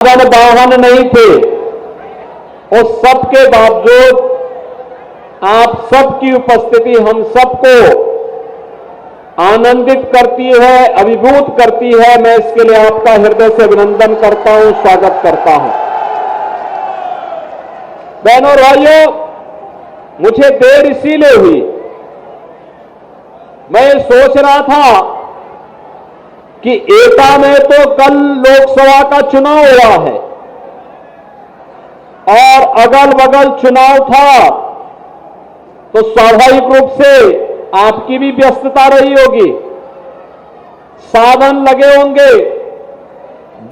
वाहन नहीं थे, उस सब के बावजूद आप सबकी उपस्थिति हम सबको आनंदित करती है, अभिभूत करती है। मैं इसके लिए आपका हृदय से अभिनंदन करता हूं, स्वागत करता हूं। बहनों और भाइयों, मुझे देर इसीलिए हुई, मैं सोच रहा था कि एटा में तो कल लोकसभा का चुनाव हुआ है और अगल बगल चुनाव था, तो स्वाभाविक रूप से आपकी भी व्यस्तता रही होगी, साधन लगे होंगे,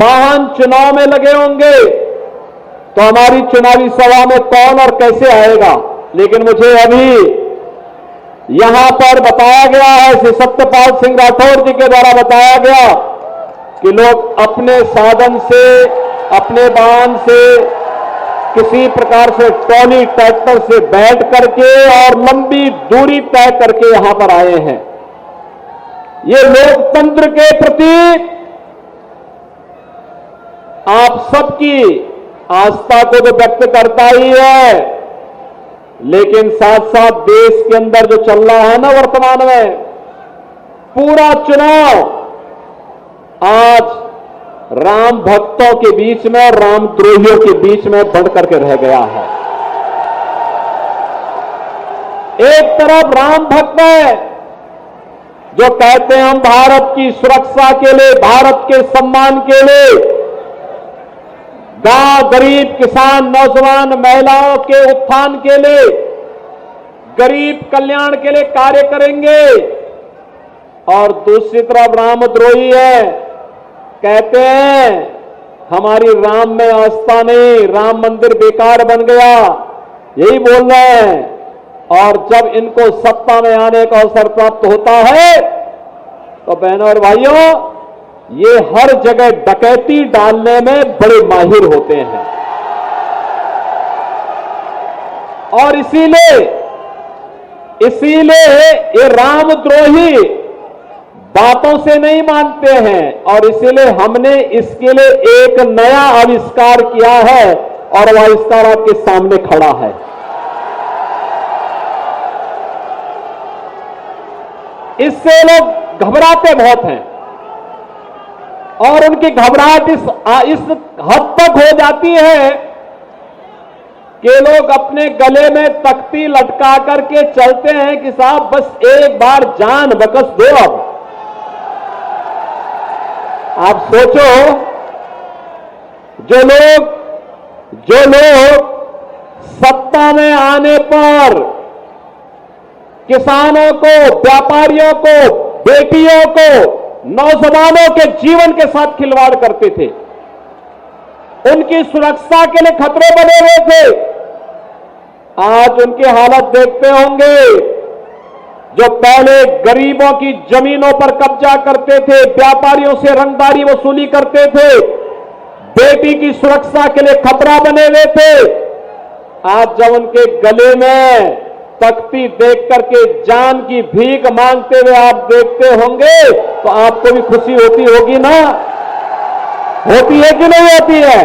वाहन चुनाव में लगे होंगे, तो हमारी चुनावी सभा में कौन और कैसे आएगा। लेकिन मुझे अभी यहां पर बताया गया है, श्री सत्यपाल सिंह राठौर जी के द्वारा बताया गया कि लोग अपने साधन से, अपने वाहन से, किसी प्रकार से ट्रॉली ट्रैक्टर से बैठ करके और लंबी दूरी तय करके यहां पर आए हैं। ये लोकतंत्र के प्रति आप सबकी आस्था को तो व्यक्त करता ही है, लेकिन साथ साथ देश के अंदर जो चल रहा है ना वर्तमान में, पूरा चुनाव आज राम भक्तों के बीच में और राम द्रोहियों के बीच में बढ़ करके रह गया है। एक तरफ राम भक्त है जो कहते हैं हम भारत की सुरक्षा के लिए, भारत के सम्मान के लिए, गांव, गरीब, किसान, नौजवान, महिलाओं के उत्थान के लिए, गरीब कल्याण के लिए कार्य करेंगे, और दूसरी तरफ रामद्रोही है, कहते हैं हमारी राम में आस्था नहीं, राम मंदिर बेकार बन गया, यही बोल रहे हैं। और जब इनको सत्ता में आने का अवसर प्राप्त होता है तो बहनों और भाइयों, ये हर जगह डकैती डालने में बड़े माहिर होते हैं, और इसीलिए ये रामद्रोही बातों से नहीं मानते हैं, और इसीलिए हमने इसके लिए एक नया आविष्कार किया है, और वह आविष्कार आपके सामने खड़ा है। इससे लोग घबराते बहुत हैं, और उनकी घबराहट इस हद तक हो जाती है कि लोग अपने गले में तख्ती लटका करके चलते हैं कि साहब बस एक बार जान बकस दो। अब आप सोचो, जो लोग सत्ता में आने पर किसानों को, व्यापारियों को, बेटियों को, नौजवानों के जीवन के साथ खिलवाड़ करते थे, उनकी सुरक्षा के लिए खतरे बने हुए थे, आज उनकी हालत देखते होंगे। जो पहले गरीबों की जमीनों पर कब्जा करते थे, व्यापारियों से रंगदारी वसूली करते थे, बेटी की सुरक्षा के लिए खतरा बने हुए थे, आज जब उनके गले में तख्ती देख करके जान की भीख मांगते हुए आप देखते होंगे, तो आपको भी खुशी होती होगी ना? होती है कि नहीं होती है?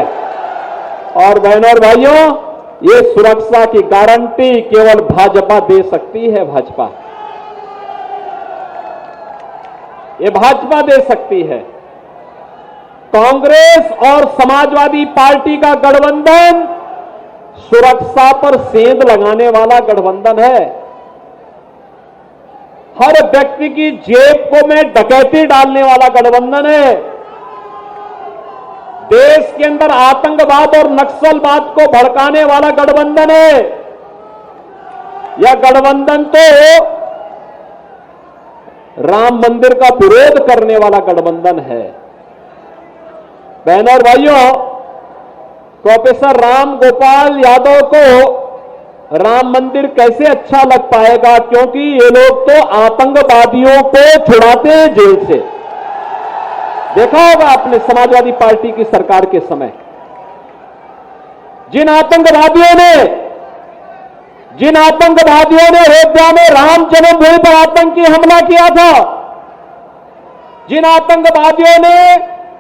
और बहनों और भाइयों, ये सुरक्षा की गारंटी केवल भाजपा दे सकती है। भाजपा, ये भाजपा दे सकती है। कांग्रेस और समाजवादी पार्टी का गठबंधन सुरक्षा पर सेंध लगाने वाला गठबंधन है। हर व्यक्ति की जेब को में डकैती डालने वाला गठबंधन है। देश के अंदर आतंकवाद और नक्सलवाद को भड़काने वाला गठबंधन है। यह गठबंधन तो राम मंदिर का विरोध करने वाला गठबंधन है। बहनों और भाइयों, प्रोफेसर राम गोपाल यादव को राम मंदिर कैसे अच्छा लग पाएगा, क्योंकि ये लोग तो आतंकवादियों को छुड़ाते हैं जेल से। देखा होगा आपने समाजवादी पार्टी की सरकार के समय, जिन आतंकवादियों ने अयोध्या में राम जन्मभूमि पर आतंकी हमला किया था, जिन आतंकवादियों ने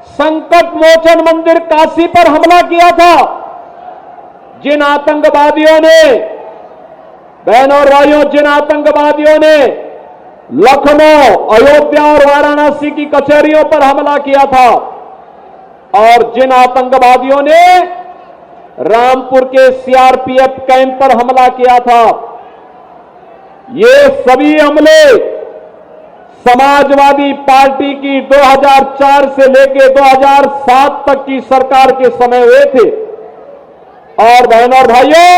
संकट मोचन मंदिर काशी पर हमला किया था, जिन आतंकवादियों ने, बहनों और भाइयों, जिन आतंकवादियों ने लखनऊ, अयोध्या और वाराणसी की कचहरियों पर हमला किया था, और जिन आतंकवादियों ने रामपुर के सीआरपीएफ कैंप पर हमला किया था, ये सभी हमले समाजवादी पार्टी की 2004 से लेकर 2007 तक की सरकार के समय हुए थे। और बहनों और भाइयों,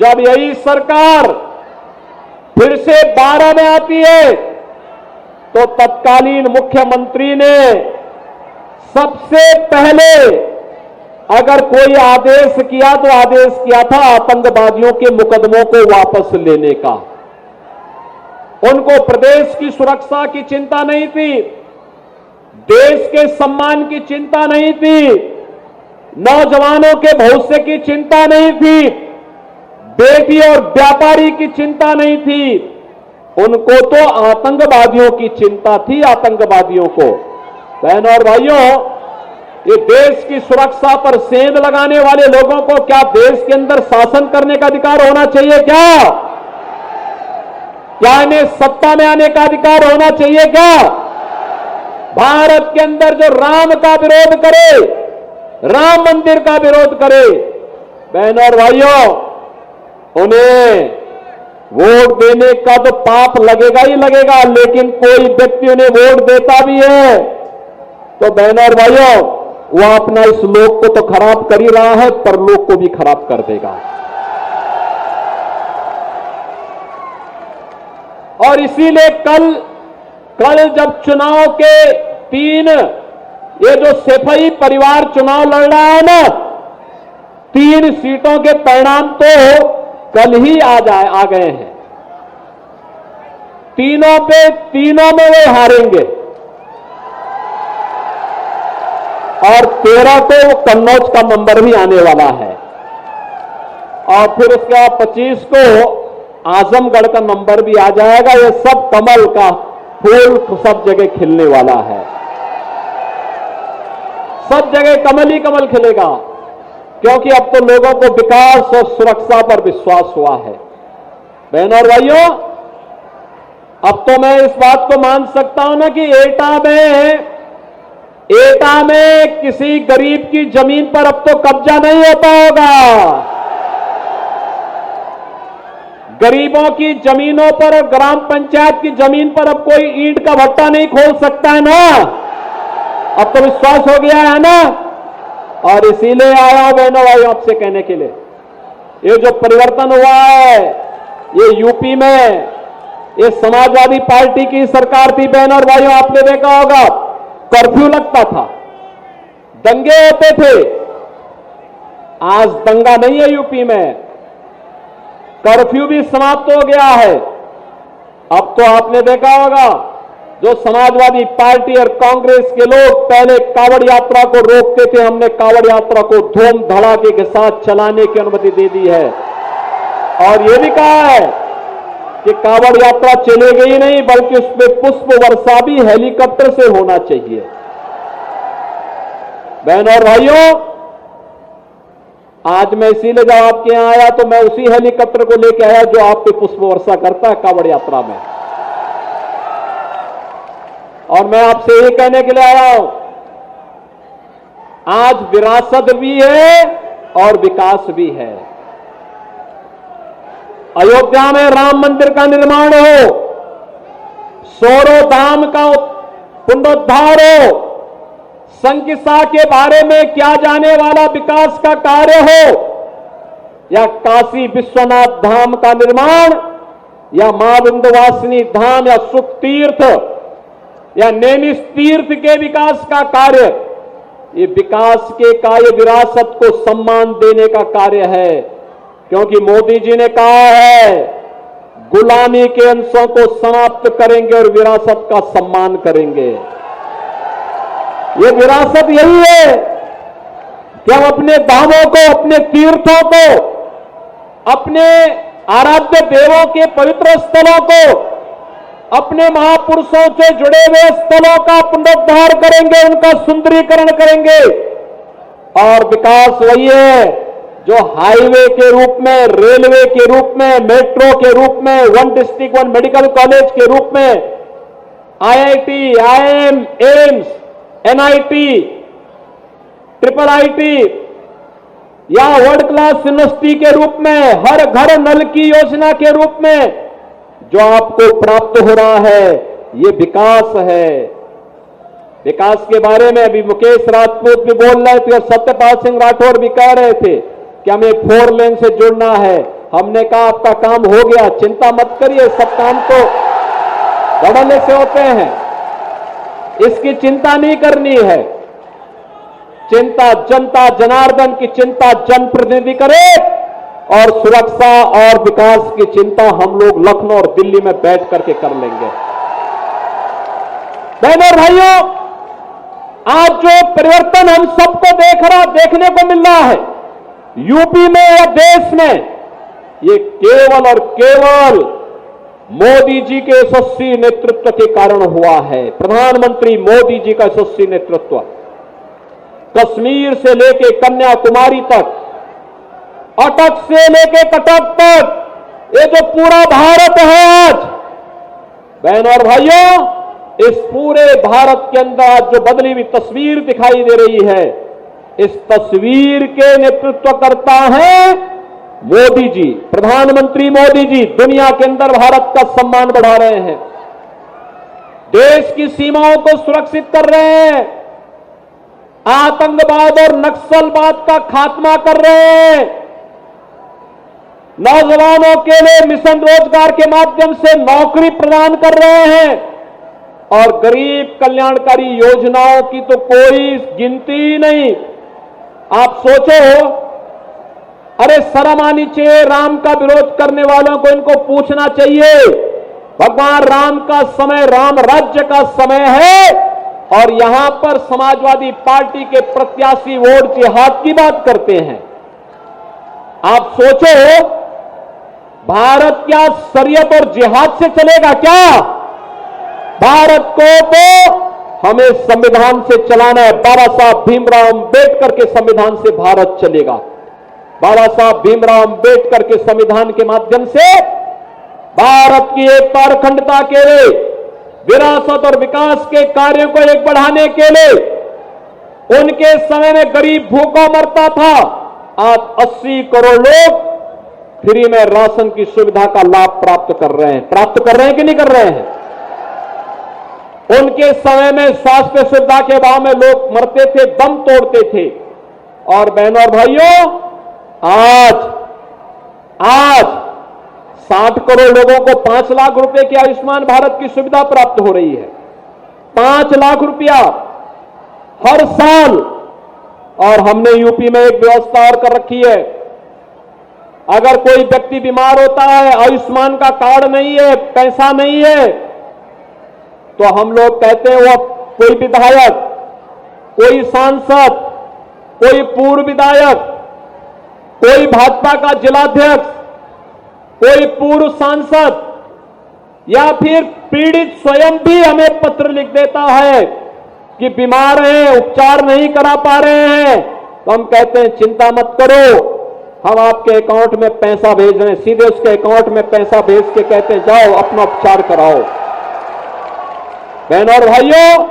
जब यही सरकार फिर से 12 में आती है, तो तत्कालीन मुख्यमंत्री ने सबसे पहले अगर कोई आदेश किया तो आदेश किया था आतंकवादियों के मुकदमों को वापस लेने का। उनको प्रदेश की सुरक्षा की चिंता नहीं थी, देश के सम्मान की चिंता नहीं थी, नौजवानों के भविष्य की चिंता नहीं थी, बेटी और व्यापारी की चिंता नहीं थी, उनको तो आतंकवादियों की चिंता थी, आतंकवादियों को। बहनों और भाइयों, ये देश की सुरक्षा पर सेंध लगाने वाले लोगों को क्या देश के अंदर शासन करने का अधिकार होना चाहिए क्या? क्या इन्हें सत्ता में आने का अधिकार होना चाहिए क्या? भारत के अंदर जो राम का विरोध करे, राम मंदिर का विरोध करे, बहनों और भाइयों, उन्हें वोट देने का तो पाप लगेगा ही लगेगा, लेकिन कोई व्यक्ति उन्हें वोट देता भी है तो बहनों और भाइयों, वो अपना इस लोक को तो खराब कर ही रहा है, परलोक को भी खराब कर देगा। और इसीलिए कल जब चुनाव के 3, ये जो सेफई परिवार चुनाव लड़ रहा है ना, 3 सीटों के परिणाम तो कल ही आ गए हैं। तीनों में वे हारेंगे, और 13 को कन्नौज का नंबर भी आने वाला है, और फिर उसके बाद 25 को आजमगढ़ का नंबर भी आ जाएगा। ये सब कमल का फूल सब जगह खिलने वाला है, सब जगह कमल ही कमल खिलेगा, क्योंकि अब तो लोगों को विकास और सुरक्षा पर विश्वास हुआ है। बहनों और भाइयों, अब तो मैं इस बात को मान सकता हूं ना कि एटा में किसी गरीब की जमीन पर अब तो कब्जा नहीं होता होगा। गरीबों की जमीनों पर और ग्राम पंचायत की जमीन पर अब कोई ईंट का भट्टा नहीं खोल सकता है ना। अब तो विश्वास हो गया है ना। और इसीलिए आया हूं बहनों भाइयों आपसे कहने के लिए, ये जो परिवर्तन हुआ है ये यूपी में, ये समाजवादी पार्टी की सरकार थी। बहनों और भाइयों, आपने देखा होगा कर्फ्यू लगता था, दंगे होते थे। आज दंगा नहीं है यूपी में, कर्फ्यू भी समाप्त हो गया है। अब तो आपने देखा होगा जो समाजवादी पार्टी और कांग्रेस के लोग पहले कावड़ यात्रा को रोकते थे, हमने कावड़ यात्रा को धूम धड़ाके के साथ चलाने की अनुमति दे दी है। और यह भी कहा है कि कावड़ यात्रा चलेगी ही नहीं, बल्कि उसमें पुष्प वर्षा भी हेलीकॉप्टर से होना चाहिए। बहनों और भाइयों, आज मैं इसीलिए जब आपके यहां आया तो मैं उसी हेलीकॉप्टर को लेकर आया जो आप पे पुष्प वर्षा करता है कावड़ यात्रा में। और मैं आपसे ये कहने के लिए आया हूं, आज विरासत भी है और विकास भी है। अयोध्या में राम मंदिर का निर्माण हो, सोरो धाम का पुनरुद्धार हो, संकिसा के बारे में किया जाने वाला विकास का कार्य हो, या काशी विश्वनाथ धाम का निर्माण, या मां विंध्यवासिनी धाम, या सुख तीर्थ या नैमिष तीर्थ के विकास का कार्य, ये विकास के कार्य विरासत को सम्मान देने का कार्य है। क्योंकि मोदी जी ने कहा है गुलामी के अंशों को समाप्त करेंगे और विरासत का सम्मान करेंगे। ये विरासत यही है कि हम अपने धामों को, अपने तीर्थों को, अपने आराध्य देवों के पवित्र स्थलों को अपने महापुरुषों से जुड़े हुए स्थलों का पुनरुद्धार करेंगे, उनका सुंदरीकरण करेंगे। और विकास वही है जो हाईवे के रूप में, रेलवे के रूप में, मेट्रो के रूप में, one district one medical college के रूप में, IIT, IIM, AIIMS, NIT, triple IT या वर्ल्ड क्लास यूनिवर्सिटी के रूप में, हर घर नल की योजना के रूप में जो आपको प्राप्त हो रहा है, ये विकास है। विकास के बारे में अभी मुकेश राजपूत भी बोल रहे थे और सत्यपाल सिंह राठौर भी कह रहे थे कि हमें 4 लेन से जुड़ना है। हमने कहा आपका काम हो गया, चिंता मत करिए, सब काम तो धड़ल्ले से होते हैं, इसकी चिंता नहीं करनी है। चिंता जनता जनार्दन की चिंता जनप्रतिनिधि करे और सुरक्षा और विकास की चिंता हम लोग लखनऊ और दिल्ली में बैठ करके कर लेंगे। बहनों और भाइयों, आज जो परिवर्तन हम सबको देखने को मिल रहा है यूपी में या देश में, ये केवल और केवल मोदी जी के यशस्वी नेतृत्व के कारण हुआ है। प्रधानमंत्री मोदी जी का यशस्वी नेतृत्व, कश्मीर से लेके कन्याकुमारी तक, अटक से लेके कटक तक, ये जो पूरा भारत है आज, बहनों और भाइयों, इस पूरे भारत के अंदर आज जो बदली हुई तस्वीर दिखाई दे रही है, इस तस्वीर के नेतृत्व करता है मोदी जी, प्रधानमंत्री मोदी जी। दुनिया के अंदर भारत का सम्मान बढ़ा रहे हैं, देश की सीमाओं को सुरक्षित कर रहे हैं, आतंकवाद और नक्सलवाद का खात्मा कर रहे हैं, नौजवानों के लिए मिशन रोजगार के माध्यम से नौकरी प्रदान कर रहे हैं और गरीब कल्याणकारी योजनाओं की तो कोई गिनती ही नहीं। आप सोचो, अरे शर्म आनी चाहिए राम का विरोध करने वालों को, इनको पूछना चाहिए भगवान राम का समय, राम राज्य का समय है और यहां पर समाजवादी पार्टी के प्रत्याशी वोट जिहाद की बात करते हैं। आप सोचो, भारत क्या शरीयत और जिहाद से चलेगा क्या? भारत को तो हमें संविधान से चलाना है। बाबा साहब भीमराव अंबेडकर के संविधान से भारत चलेगा। बाबा साहब भीमराव अंबेडकर के संविधान के माध्यम से भारत की एकता और अखंडता के लिए, विरासत और विकास के कार्यों को एक बढ़ाने के लिए, उनके समय में गरीब भूखा मरता था, आज 80 करोड़ लोग फ्री में राशन की सुविधा का लाभ प्राप्त कर रहे हैं कि नहीं कर रहे हैं? उनके समय में स्वास्थ्य सुविधा के अभाव में लोग मरते थे, दम तोड़ते थे। और बहनों और भाइयों, आज 60 करोड़ लोगों को 5 लाख रुपए की आयुष्मान भारत की सुविधा प्राप्त हो रही है। 5 लाख रुपया हर साल। और हमने यूपी में एक व्यवस्था और कर रखी है, अगर कोई व्यक्ति बीमार होता है, आयुष्मान का कार्ड नहीं है, पैसा नहीं है, तो हम लोग कहते हैं वो कोई विधायक, कोई सांसद, कोई पूर्व विधायक, कोई भाजपा का जिलाध्यक्ष, कोई पूर्व सांसद या फिर पीड़ित स्वयं भी हमें पत्र लिख देता है कि बीमार हैं, उपचार नहीं करा पा रहे हैं, तो हम कहते हैं चिंता मत करो, हम आपके अकाउंट में पैसा भेज रहे हैं। सीधे उसके अकाउंट में पैसा भेज के कहते हैं जाओ अपना उपचार कराओ। बहनों और भाइयों,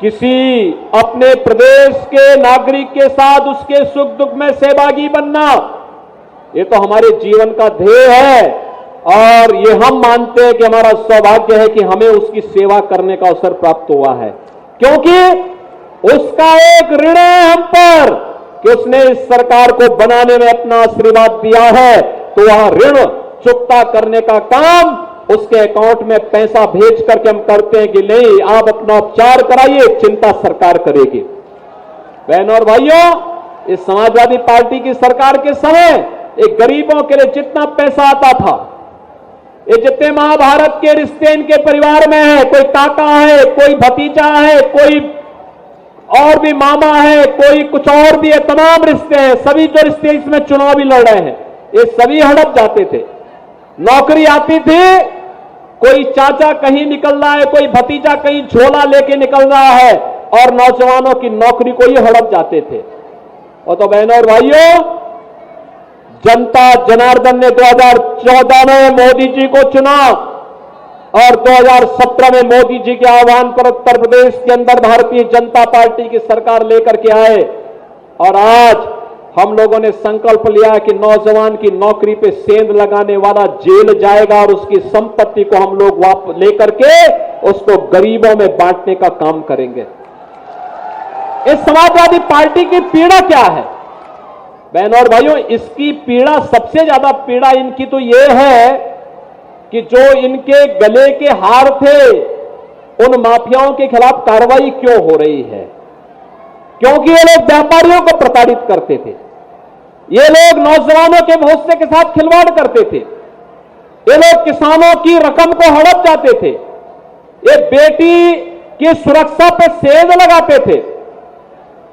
किसी अपने प्रदेश के नागरिक के साथ उसके सुख दुख में सहभागी बनना, ये तो हमारे जीवन का ध्येय है और ये हम मानते हैं कि हमारा सौभाग्य है कि हमें उसकी सेवा करने का अवसर प्राप्त हुआ है, क्योंकि उसका एक ऋण है हम पर कि उसने इस सरकार को बनाने में अपना आशीर्वाद दिया है, तो वह ऋण चुकता करने का काम उसके अकाउंट में पैसा भेज करके हम करते हैं कि नहीं आप अपना उपचार कराइए, चिंता सरकार करेगी। बहनों और भाइयों, इस समाजवादी पार्टी की सरकार के समय एक गरीबों के लिए जितना पैसा आता था, ये जितने महाभारत के रिश्ते इनके परिवार में है, कोई काका है, कोई भतीजा है, कोई और भी मामा है, कोई कुछ और भी है, तमाम रिश्ते हैं, सभी जो रिश्ते इसमें चुनाव भी लड़ रहे हैं, ये सभी हड़प जाते थे। नौकरी आती थी कोई चाचा कहीं निकल रहा है, कोई भतीजा कहीं झोला लेके निकल रहा है और नौजवानों की नौकरी को ही हड़प जाते थे। और तो बहनों और भाइयों, जनता जनार्दन ने 2014 में मोदी जी को चुना और 2017 में मोदी जी के आह्वान पर उत्तर प्रदेश के अंदर भारतीय जनता पार्टी की सरकार लेकर के आए। और आज हम लोगों ने संकल्प लिया कि नौजवान की नौकरी पे सेंध लगाने वाला जेल जाएगा और उसकी संपत्ति को हम लोग वापस लेकर के उसको गरीबों में बांटने का काम करेंगे। इस समाजवादी पार्टी की पीड़ा क्या है बहनों और भाइयों? इसकी पीड़ा, सबसे ज्यादा पीड़ा इनकी तो यह है कि जो इनके गले के हार थे उन माफियाओं के खिलाफ कार्रवाई क्यों हो रही है? क्योंकि ये लोग व्यापारियों को प्रताड़ित करते थे, ये लोग नौजवानों के भविष्य के साथ खिलवाड़ करते थे, ये लोग किसानों की रकम को हड़प जाते थे, ये बेटी की सुरक्षा पर सेंध लगाते थे।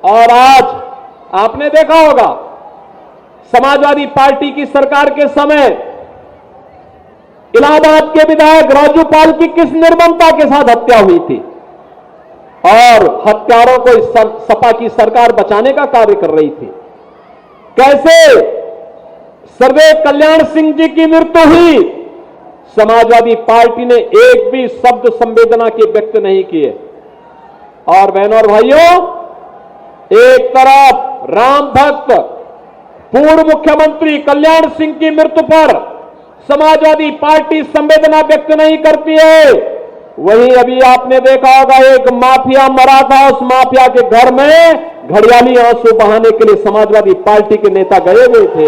और आज आपने देखा होगा समाजवादी पार्टी की सरकार के समय इलाहाबाद के विधायक राजू पाल की किस निर्ममता के साथ हत्या हुई थी और हत्यारों को इस सपा की सरकार बचाने का कार्य कर रही थी। कैसे सर्वे कल्याण सिंह जी की मृत्यु हुई, समाजवादी पार्टी ने एक भी शब्द संवेदना के व्यक्त नहीं किए। और बहनों और भाइयों, एक तरफ राम भक्त पूर्व मुख्यमंत्री कल्याण सिंह की मृत्यु पर समाजवादी पार्टी संवेदना व्यक्त नहीं करती है, वहीं अभी आपने देखा होगा एक माफिया मरा था, उस माफिया के घर में घड़ियाली आंसू बहाने के लिए समाजवादी पार्टी के नेता गए हुए थे।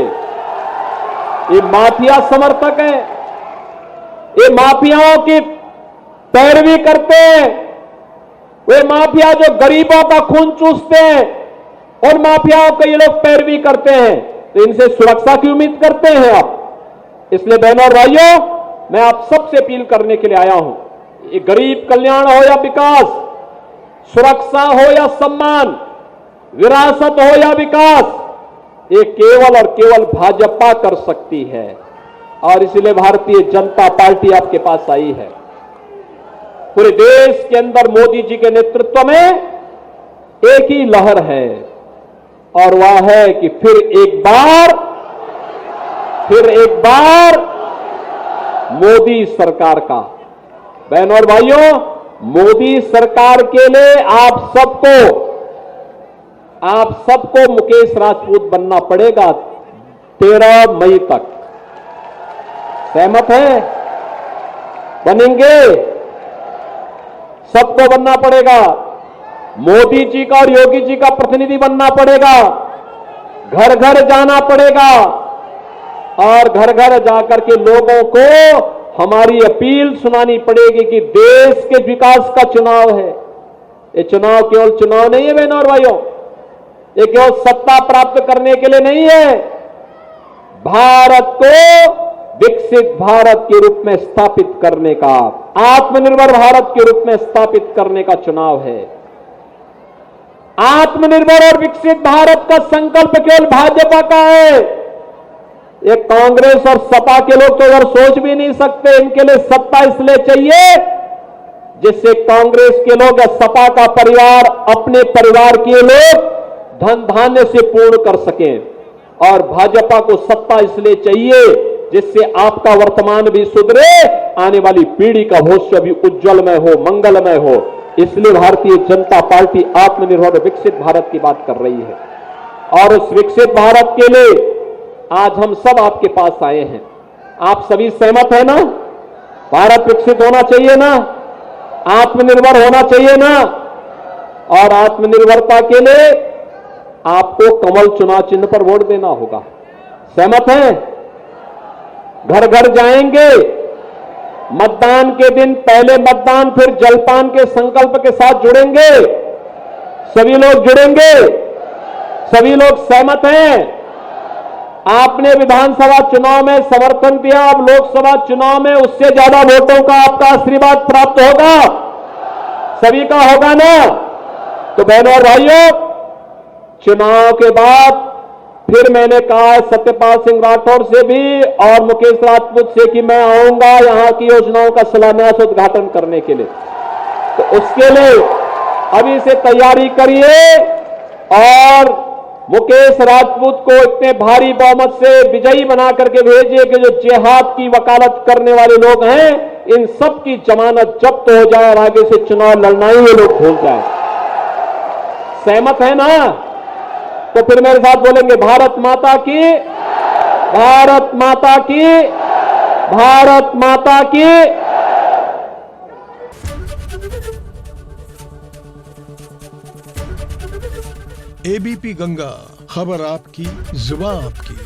ये माफिया समर्थक है, ये माफियाओं की पैरवी करते हैं, वे माफिया जो गरीबों का खून चूसते हैं और माफियाओं को ये लोग पैरवी करते हैं, तो इनसे सुरक्षा की उम्मीद करते हैं आप। इसलिए बहनों और भाइयों, मैं आप सबसे अपील करने के लिए आया हूं, ये गरीब कल्याण हो या विकास, सुरक्षा हो या सम्मान, विरासत हो या विकास, ये केवल और केवल भाजपा कर सकती है। और इसलिए भारतीय जनता पार्टी आपके पास आई है। पूरे देश के अंदर मोदी जी के नेतृत्व में एक ही लहर है और वह है कि फिर एक बार मोदी सरकार का। बहनों और भाइयों, मोदी सरकार के लिए आप सबको मुकेश राजपूत बनना पड़ेगा 13 मई तक। सहमत है? बनेंगे? सबको बनना पड़ेगा। मोदी जी का और योगी जी का प्रतिनिधि बनना पड़ेगा, घर घर जाना पड़ेगा और घर घर जाकर के लोगों को हमारी अपील सुनानी पड़ेगी कि देश के विकास का चुनाव है। ये चुनाव केवल चुनाव नहीं है बहनों और भाइयों, ये केवल सत्ता प्राप्त करने के लिए नहीं है, भारत को विकसित भारत के रूप में स्थापित करने का, आत्मनिर्भर भारत के रूप में स्थापित करने का चुनाव है। आत्मनिर्भर और विकसित भारत का संकल्प केवल भाजपा का है। ये कांग्रेस और सपा के लोग तो अगर सोच भी नहीं सकते, इनके लिए सत्ता इसलिए चाहिए जिससे कांग्रेस के लोग या सपा का परिवार अपने परिवार के लोग धन धान्य से पूर्ण कर सकें, और भाजपा को सत्ता इसलिए चाहिए जिससे आपका वर्तमान भी सुधरे, आने वाली पीढ़ी का भविष्य भी उज्जवलमय हो, मंगलमय हो। इसलिए भारतीय जनता पार्टी आत्मनिर्भर और विकसित भारत की बात कर रही है और उस विकसित भारत के लिए आज हम सब आपके पास आए हैं। आप सभी सहमत है ना? भारत विकसित होना चाहिए ना? आत्मनिर्भर होना चाहिए ना? और आत्मनिर्भरता के लिए आपको कमल चुनाव चिन्ह पर वोट देना होगा। सहमत हैं? घर घर जाएंगे, मतदान के दिन पहले मतदान फिर जलपान के संकल्प के साथ जुड़ेंगे। सभी लोग जुड़ेंगे? सभी लोग सहमत हैं? आपने विधानसभा चुनाव में समर्थन दिया, अब लोकसभा चुनाव में उससे ज्यादा वोटों का आपका आशीर्वाद प्राप्त होगा, सभी का होगा ना? तो बहनों और भाइयों, चुनाव के बाद फिर मैंने कहा है सत्यपाल सिंह राठौर से भी और मुकेश राजपूत से कि मैं आऊंगा यहां की योजनाओं का शिलान्यास उद्घाटन करने के लिए। तो उसके लिए अभी से तैयारी करिए और मुकेश राजपूत को इतने भारी बहुमत से विजयी बना करके भेजिए कि जो जिहाद की वकालत करने वाले लोग हैं इन सब की जमानत जब्त हो जाए और आगे से चुनाव लड़ना ही ये लोग भूल जाए। सहमत है ना? तो फिर मेरे साथ बोलेंगे भारत माता की, भारत माता की, भारत माता की। एबीपी गंगा, खबर आपकी, जुबान आपकी।